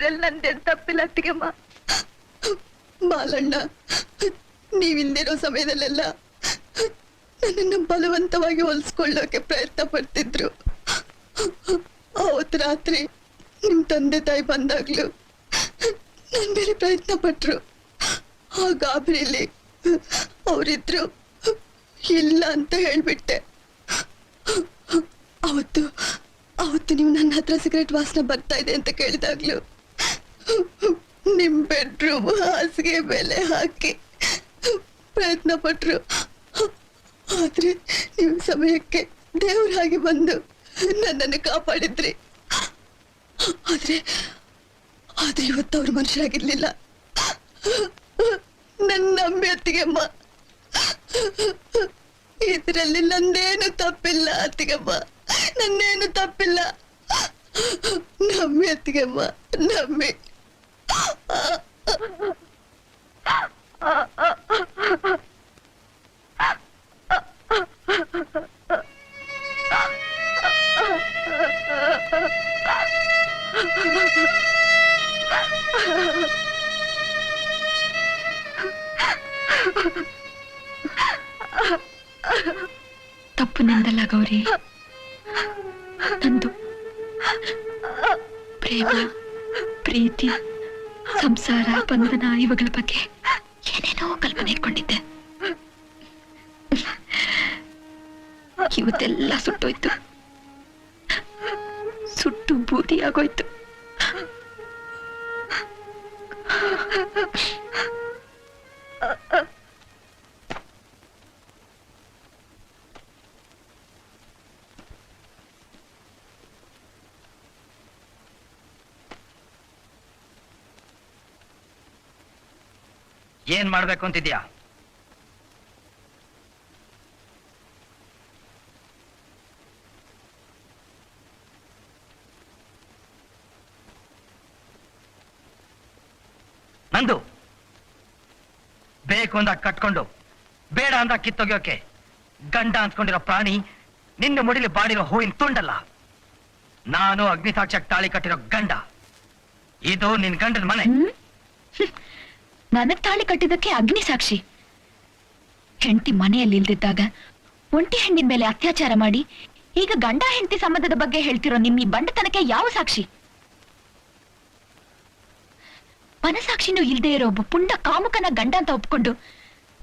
ಇದ್ರಲ್ಲಿ ನಂದೇನ್ ತಪ್ಪಿಲ್ಲ ಅತ್ತಿಗೆಮ್ಮ. ಬಾಲಣ್ಣ ನೀವಿಲ್ದಿರೋ ಸಮಯದಲ್ಲೆಲ್ಲ ನನ್ನನ್ನು ಬಲವಂತವಾಗಿ ಹೊಲಿಸ್ಕೊಳ್ಳೋಕೆ ಪ್ರಯತ್ನ ಪಡ್ತಿದ್ರು. ಅವತ್ತು ರಾತ್ರಿ ನಿಮ್ ತಂದೆ ತಾಯಿ ಬಂದಾಗ್ಲೂ ನನ್ ಬೇರೆ ಪ್ರಯತ್ನ ಪಟ್ರು. ಆ ಗಾಬರಿಲಿ ಅವರಿದ್ರು ಇಲ್ಲ ಅಂತ ಹೇಳ್ಬಿಟ್ಟೆ. ಅವತ್ತು ನೀವು ನನ್ನ ಹತ್ರ ಸಿಗರೇಟ್ ವಾಸನೆ ಬರ್ತಾ ಇದೆ ಅಂತ ಕೇಳಿದಾಗ್ಲೂ ನಿಮ್ ಬೆಡ್ರೂಮ್ ಹಾಸಿಗೆ ಮೇಲೆ ಹಾಕಿ ಪ್ರಯತ್ನ ಪಟ್ರು. ಆದ್ರೆ ನೀವು ಸಮಯಕ್ಕೆ ದೇವ್ರ ಹಾಗೆ ಬಂದು ನನ್ನನ್ನು ಕಾಪಾಡಿದ್ರಿ. ಆದ್ರೆ ಇವತ್ತು ಅವ್ರು ಮನುಷ್ಯರಾಗಿರ್ಲಿಲ್ಲ. ನನ್ನ ನಂಬಿ ಅತ್ತಿಗೆಮ್ಮ, ಇದರಲ್ಲಿ ನಂದೇನು ತಪ್ಪಿಲ್ಲ ಅತ್ತಿಗೆಮ್ಮ, ನನ್ನೇನು ತಪ್ಪಿಲ್ಲ. ನಂಬಿ ಅತ್ತಿಗೆಮ್ಮ, ನಂಬಿ. ತಪ್ಪು ನಿಂದಲ್ಲ ಗೌರಿ, ನಂದು. ಪ್ರೇಮ, ಪ್ರೀತಿ, ಸಂಸಾರ, ಬಂಧನ ಇವುಗಳ ಬಗ್ಗೆ ಏನೇನೋ ಕಲ್ಪನೆ ಇಟ್ಕೊಂಡಿದ್ದೆ. ಇವತ್ತೆಲ್ಲ ಸುಟ್ಟೋಯ್ತು, ಸುಟ್ಟು ಬೂದಿ ಆಗೋಯ್ತು. ಏನ್ ಮಾಡ್ಬೇಕು ಅಂತಿದ್ಯಾ? ನಂದು ಬೇಕು ಅಂದ ಕಟ್ಕೊಂಡು ಬೇಡ ಅಂದ ಕಿತ್ತೊಗೆಯೋಕೆ ಗಂಡ ಅನ್ಸ್ಕೊಂಡಿರೋ ಪ್ರಾಣಿ ನಿನ್ನ ಮುಡಿಲಿ ಬಾಡಿರೋ ಹೂವಿನ ತುಂಡಲ್ಲ. ನಾನು ಅಗ್ನಿಸಾಕ್ಷಿಯಾಗಿ ತಾಳಿ ಕಟ್ಟಿರೋ ಗಂಡ. ಇದು ನಿನ್ ಗಂಡನ ಮನೆ. ನನಗ್ ತಾಳಿ ಕಟ್ಟಿದಕ್ಕೆ ಅಗ್ನಿ ಸಾಕ್ಷಿ. ಹೆಂಡತಿ ಮನೆಯಲ್ಲಿ ಇಲ್ದಿದ್ದಾಗ ಒಂಟಿ ಹೆಣ್ಣಿನ ಮೇಲೆ ಅತ್ಯಾಚಾರ ಮಾಡಿ ಈಗ ಗಂಡ ಹೆಂಡತಿ ಸಂಬಂಧದ ಬಗ್ಗೆ ಹೇಳ್ತಿರೋ ನಿಮ್ಮ ಈ ಬಂಡತನಕ್ಕೆ ಯಾವ ಸಾಕ್ಷಿ? ಮನಸಾಕ್ಷಿನೂ ಇಲ್ದೇ ಇರೋ ಒಬ್ಬ ಪುಂಡ ಕಾಮುಕನ ಗಂಡ ಅಂತ ಒಪ್ಕೊಂಡು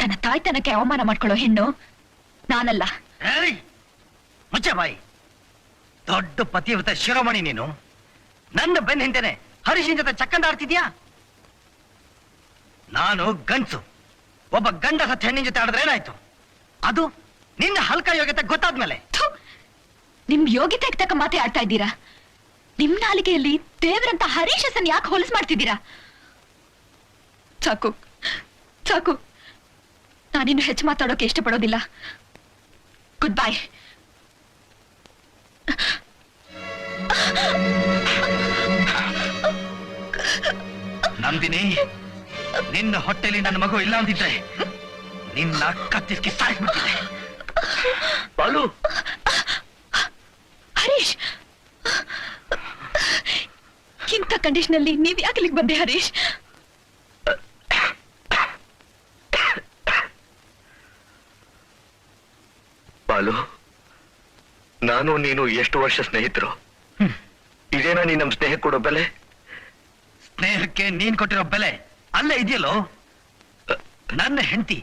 ತನ್ನ ತಾಯ್ತನಕ್ಕೆ ಅವಮಾನ ಮಾಡ್ಕೊಳ್ಳೋ ಹೆಣ್ಣು ನಾನಲ್ಲ. ಮುಚ್ಚೆ ಬಾಯಿ. ದೊಡ್ಡ ಪತಿವ್ರತ ಶಿರೋಮಣಿ ನೀನು. ನನ್ನ ಬೆನ್ನ ಹಿಂದೆನೆ ಹರೀಶನ್ ಜೊತೆ ಚಕ್ಕಂದ ಆಡ್ತಿದ್ಯಾ? ನಾನು ಗಂಡ್ಸು. ಒಬ್ಬ ಗಂಡ ಸತ್ತ ಹೆಣ್ಣಿನ ಜೊತೆ ಆಡಿದ್ರೆ ಏನಾಯ್ತು? ಅದು ನಿನ್ನ ಹಲ್ಕ ಯೋಗ್ಯತೆ ಗೊತ್ತಾದ್ಮೇಲೆ. ನಿಮ್ ಯೋಗ್ಯತೆಗೆ ತಕ್ಕ ಮಾತೆ ಆಡ್ತಾ ಇದ್ದೀರಾ? ನಿಮ್ ನಾಲಿಗೆಯಲ್ಲಿ ದೇವರಂತ ಹರೀಶಸನ್ ಯಾಕೆ ಹೊಲಸು ಮಾಡ್ತಿದ್ದೀರಾ? ಸಾಕು ಸಾಕು, ನಾನಿನ್ನು ಹೆಚ್ಚು ಮಾತಾಡೋಕೆ ಇಷ್ಟಪಡೋದಿಲ್ಲ. Good bye. ನಂದಿನಿ, ನಿನ್ನ ಹೊಟ್ಟೆಲಿ ನನ್ನ ಮಗು ಇಲ್ಲ ಅಂತಿದ್ರೆ ನಿನ್ನ ಕತ್ತಿಸ್ಕಿ ಸಾಯಿಸ್ಬಿಡ್ತಿದ್ದೆ. ಬಾಲು. ಹರೀಶ್, ಇಂಥ ಕಂಡೀಷನಲ್ಲಿ ನೀವ್ ಯಾಕೆ ಬಂದೆ ಹರೀಶ್? ಬಾಲು, ನಾನು ನೀನು ಎಷ್ಟು ವರ್ಷ ಸ್ನೇಹಿತರು? ಇದೇನಾ ನೀ ನಮ್ ಸ್ನೇಹಕ್ಕೆ ಕೊಡೋ ಬೆಲೆ? ಸ್ನೇಹಕ್ಕೆ ನೀನ್ ಕೊಟ್ಟಿರೋ ಬೆಲೆ ಅಲ್ಲೇ ಇದೆಯಲ್ಲೋ. ನನ್ನ ಹೆಂಡತಿ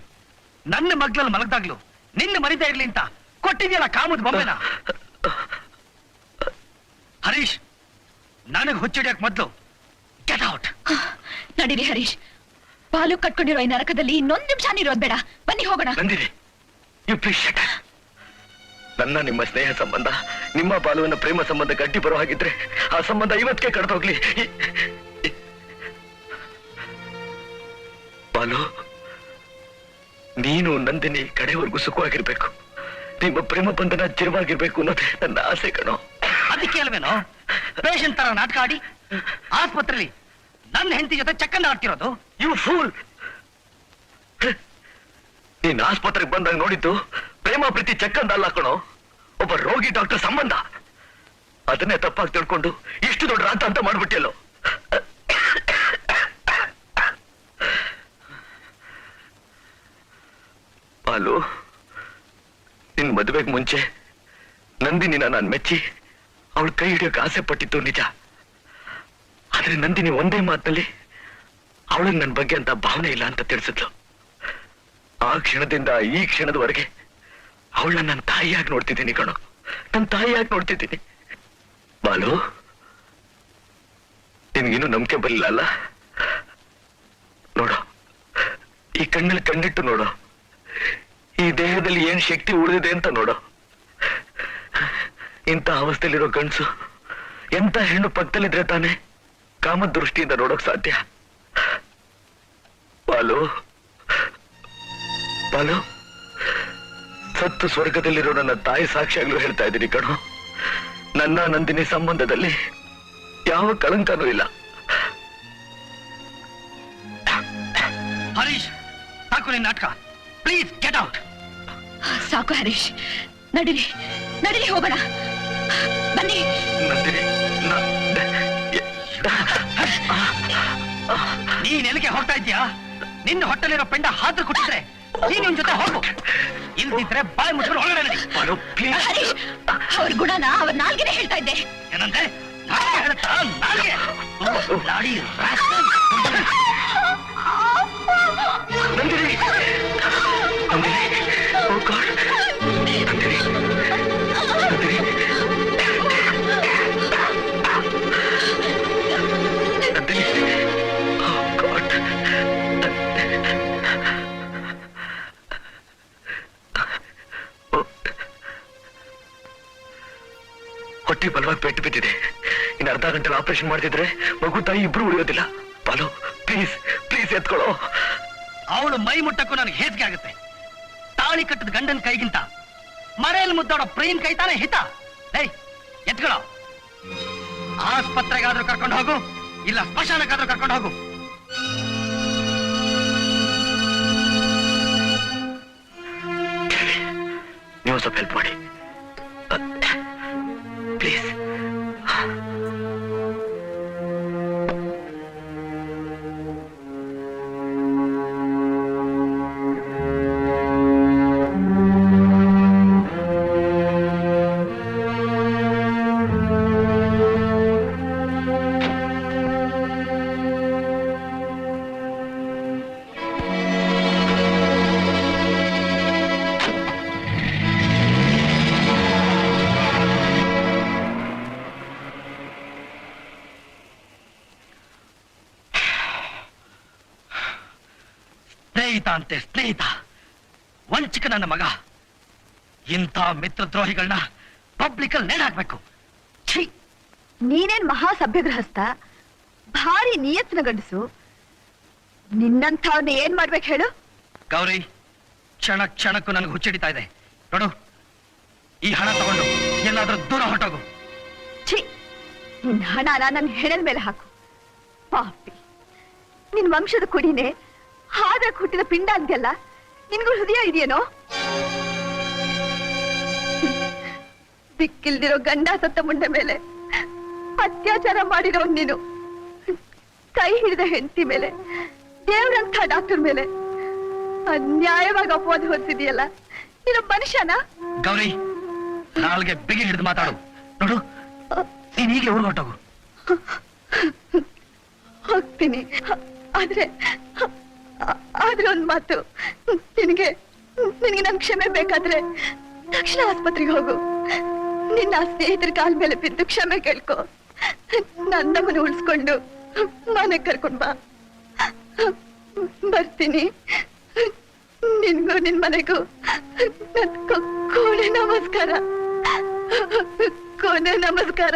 ನನ್ನ ಮಗ್ಳಲ್ಲಿ ಮಲಗ್ದಾಗ್ಲು ನಿನ್ನ ಮರಿತಾ ಇರ್ಲಿ ಅಂತ ಕೊಟ್ಟಿದ್ಯಲ್ಲ ಕಾಮದ ಬೊಮ್ಮೆನ. ಹರೀಶ್, ನನಗ್ ಹುಚ್ಚಿಡಿಯಕ್ ಮೊದ್ಲು ಗೆಟ್ ಔಟ್. ನಡೀರಿ ಹರೀಶ್, ಬಾಲು ಕಟ್ಕೊಂಡಿರೋ ಈ ನರಕದಲ್ಲಿ ಇನ್ನೊಂದು ನಿಮಿಷ ಇರೋದ್ ಬೇಡ. ಬನ್ನಿ ಹೋಗೋಣ. ನನ್ನ ನಿಮ್ಮ ಸ್ನೇಹ ಸಂಬಂಧ, ನಿಮ್ಮ ಬಾಲುವಿನ ಪ್ರೇಮ ಸಂಬಂಧ ಗಟ್ಟಿ ಬರೋ ಹಾಗಿದ್ರೆ ಆ ಸಂಬಂಧ ಇವತ್ತಿಗೆ ಕಡ್ದೋಗ್ಲಿ. ಬಾಲು, ನೀನು ನಂದಿನಿ ಕಡೆವರೆಗೂ ಸುಖವಾಗಿರ್ಬೇಕು. ನಿಮ್ಮ ಪ್ರೇಮ ಬಂಧನ ಚಿರವಾಗಿರ್ಬೇಕು ಅನ್ನೋದೇ ನನ್ನ ಆಸೆ ಕಣೋ. ಅದಕ್ಕೆ ಅಲ್ವೇನೋ ಪೇಷಂಟ್ ತರ ನಾಟಕ ಆಡಿ ಆಸ್ಪತ್ರೆಯಲ್ಲಿ ನನ್ನ ಹೆಂಡತಿ ಜೊತೆ ಚಕ್ಕಂದ ಆಡ್ತಿರೋದು. You pool! ನೀನ್ ಆಸ್ಪತ್ರೆಗೆ ಬಂದಾಗ ನೋಡಿದ್ದು ಪ್ರೇಮ ಪ್ರೀತಿ ಚಕ್ಕಂದ ಅಲ್ಲ ಕಣೋ, ಒಬ್ಬ ರೋಗಿ ಡಾಕ್ಟರ್ ಸಂಬಂಧ. ಅದನ್ನೇ ತಪ್ಪಾಗಿ ತಿಳ್ಕೊಂಡು ಇಷ್ಟು ದೊಡ್ಡ ರಾತ ಅಂತ ಮಾಡ್ಬಿಟ್ಟಿಯಲ್ಲೋ. ಬಾಲು, ನಿನ್ ಮದುವೆಗೆ ಮುಂಚೆ ನಂದಿನಿನ ನಾನು ಮೆಚ್ಚಿ ಅವಳ ಕೈ ಹಿಡಿಯೋಕೆ ಆಸೆ ಪಟ್ಟಿತ್ತು ನಿಜ. ಆದ್ರೆ ನಂದಿನಿ ಒಂದೇ ಮಾತಿನಲ್ಲಿ ಅವಳಿಗೆ ನನ್ನ ಬಗ್ಗೆ ಅಂತ ಭಾವನೆ ಇಲ್ಲ ಅಂತ ತಿಳಿಸಿದ್ಲು. ಆ ಕ್ಷಣದಿಂದ ಈ ಕ್ಷಣದವರೆಗೆ ಅವಳನ್ನ ನನ್ನ ತಾಯಿಯಾಗಿ ನೋಡ್ತಿದ್ದೀನಿ ಕಣೋ, ನನ್ನ ತಾಯಿಯಾಗಿ ನೋಡ್ತಿದ್ದೀನಿ. ಬಾಲು, ನಿನ್ಗಿನ್ನೂ ನಂಬಿಕೆ ಬರಲಿಲ್ಲ ಅಲ್ಲ? ನೋಡು, ಈ ಕಣ್ಣಲ್ಲಿ ಕಣ್ಣಿಟ್ಟು ನೋಡು, ಈ ದೇಹದಲ್ಲಿ ಏನ್ ಶಕ್ತಿ ಉಳಿದಿದೆ ಅಂತ ನೋಡು. ಇಂಥ ಅವಸ್ಥೆಯಲ್ಲಿರೋ ಗಂಡಸು ಎಂತ ಹೆಣ್ಣು ಪಕ್ಕದಲ್ಲಿದ್ರೆ ತಾನೆ ಕಾಮ ದೃಷ್ಟಿಯಿಂದ ನೋಡೋಕ್ ಸಾಧ್ಯ. ಬಾಲು, ಬಾಲು, ಸತ್ತು ಸ್ವರ್ಗದಲ್ಲಿರೋ ನನ್ನ ತಾಯಿ ಸಾಕ್ಷಿಯಾಗ್ಲೂ ಹೇಳ್ತಾ ಇದ್ದೀನಿ ಕಣೋ, ನನ್ನ ನಂದಿನಿ ಸಂಬಂಧದಲ್ಲಿ ಯಾವ ಕಳಂಕನೂ ಇಲ್ಲ. ಹರೀಶ್, ಸಾಕು ನಿನ್ನ ನಾಟಕ. Please get out. ಸಾಕು ಹರೀಶ್, ನಡೀರಿ ನಡೀರಿ ಹೋಗೋಣ. ಬನ್ನಿ. ನಂದಿನಿ, ನೀನ್ ಎಲ್ಲಿಗೆ ಹೋಗ್ತಾ ಇದ್ದೀಯಾ? ನಿನ್ನ ಹೊಟ್ಟೆಲಿರೋ ಪಿಂಡ ಹಾದ್ರು ಕೊಟ್ಟಿದ್ರೆ ನೀನ್ ನಿನ್ ಜೊತೆ ಹೋಗು, ಇಲ್ದಿದ್ರೆ ಬಾಯಿ ಮುಚ್ಕೊಂಡು ಒಳಗಡೆ ನಡಿ. ಬಾಲು, ಪ್ಲೀಸ್. ಹರೀಶ್, ಅವ್ರ ಗುಣನ ಅವ್ರ ನಾಲ್ಗೆನೆ ಹೇಳ್ತಾ ಇದ್ದೆ. ಏನಂತೆ? ನಾಲ್ಗೆ ಹೇಳುತ್ತಾ? ನಾಲ್ಗೆ ಲಾಡಿ ರಾಸ್ಕಲ್. ನಂದಿನಿ, ನಂದಿನಿ, ಓ ಗಾಡ್, ನಂದಿನಿ, ನಂದಿನಿ, ನಂದಿನಿ, ಓ ಗಾಡ್. ಹೊಟ್ಟೆ ಬಲವಾಗಿ ಪೆಟ್ಟು ಬಿದ್ದಿದೆ. ಇನ್ನು ಅರ್ಧ ಗಂಟೆ ಆಪರೇಷನ್ ಮಾಡ್ತಿದ್ರೆ ಮಗು ತಾಯಿ ಇಬ್ರು ಉಳಿಯೋದಿಲ್ಲ. ಬಾಲು, ಪ್ಲೀಸ್ ಪ್ಲೀಸ್ ಎತ್ಕೊಳ್ಳೋ. ಅವಳು ಮೈ ಮುಟ್ಟಕ್ಕೂ ನನಗೆ ಹೇಸಿಗೆ ಆಗುತ್ತೆ. ತಾಳಿ ಕಟ್ಟದ ಗಂಡನ ಕೈಗಿಂತ ಮರೆಯಲ್ಲಿ ಮುದ್ದಾಡೋ ಪ್ರೇಮ್ ಕೈ ತಾನೇ ಹಿತ. ಏಯ್, ಎತ್ಕೊಳ್ಳೋ. ಆಸ್ಪತ್ರೆಗಾದ್ರೂ ಕರ್ಕೊಂಡು ಹೋಗು, ಇಲ್ಲ ಸ್ಮಶಾನಕ್ಕಾದ್ರೂ ಕರ್ಕೊಂಡು ಹೋಗು. ನೀವು ಸ್ವಲ್ಪ ಹೆಲ್ಪ್ ಮಾಡಿ ಪ್ಲೀಸ್. ಸ್ನೇಹಿತ ಅಂತೆ ಸ್ನೇಹಿತ, ವಂಚಕ ನನ್ನ ಮಗ. ಇಂಥ ಮಿತ್ರದ್ರೋಹಿಗಳನ್ನ ಪಬ್ಲಿಕ್ ಅಲ್ಲಿ ನೇಣಾಕ್ಬೇಕು. ಛೀ, ನೀನೇನ್ ಮಹಾ ಸಭ್ಯಗೃಹಸ್ಥ, ಭಾರಿ ನಿಯತ್ನ ಗಂಡಸು. ನಿನ್ನಂಥವ್ನ ಏನ್ ಮಾಡ್ಬೇಕು ಹೇಳು? ಗೌರಿ, ಕ್ಷಣ ಕ್ಷಣಕ್ಕೂ ನನಗೆ ಹುಚ್ಚಿಡಿತಾ ಇದೆ. ನೋಡು, ಈ ಹಣ ತಗೊಂಡು ಎಲ್ಲಾದ್ರೂ ದೂರ ಹೊರಟೋಗು. ಛೀ, ನಿನ್ ಹಣನ ನನ್ನ ಹೆಣದ ಮೇಲೆ ಹಾಕು. ಪಾಪಿ, ನಿನ್ ವಂಶದ ಕುಡಿನೇ ಹಾದಾಗ ಹುಟ್ಟಿದ ಪಿಂಡ ಅಂತೆಲ್ಲ ನಿನ್ಗೂ ಹೃದಯ ಇದೆಯೇನೋ? ದಿಕ್ಕಿಲ್ದಿರೋ ಗಂಡ ಸತ್ತ ಮುಂಡೆ ಮೇಲೆ ಅತ್ಯಾಚಾರ ಮಾಡಿರೋ ನೀನು, ಕೈ ಹಿಡಿದ ಹೆಂಡತಿ ಮೇಲೆ, ದೇವ್ರಂಥ ಡಾಕ್ಟರ್ ಮೇಲೆ ಅನ್ಯಾಯವಾಗಿ ಅಪವಾದ ಹೊರಿಸಿದೆಯಲ್ಲ, ನೀನು ಮನುಷ್ಯನ? ಗೌರಿ, ನಾಲ್ಗೆ ಬಿಗಿ ಹಿಡಿದು ಮಾತಾಡು. ನೋಡು, ನೀನ್ ಈಗಲೇ ಊರಿಗೆ ಹೊರಟೋಗು. ಹೋಗ್ತೀನಿ. ಆದ್ರೆ ಒಂದ್ ಮಾತು, ನಿನಗೆ ನನ್ ಕ್ಷಮೆ ಬೇಕಾದ್ರೆ ತಕ್ಷಣ ಆಸ್ಪತ್ರೆಗೆ ಹೋಗು. ನಿನ್ನ ಸ್ನೇಹಿತರ ಕಾಲ ಮೇಲೆ ಬಿದ್ದು ಕ್ಷಮೆ ಕೇಳ್ಕೊ. ನನ್ನಮ್ಮನ ಉಳಿಸ್ಕೊಂಡು ಮನೆಗೆ ಕರ್ಕೊಂಡ್ ಬಾ. ಬರ್ತೀನಿ. ನಿನ್ಗೂ ನಿನ್ ಮನೆಗೂ ಕೋಣೆ ನಮಸ್ಕಾರ. ಕೋಣೆ ನಮಸ್ಕಾರ.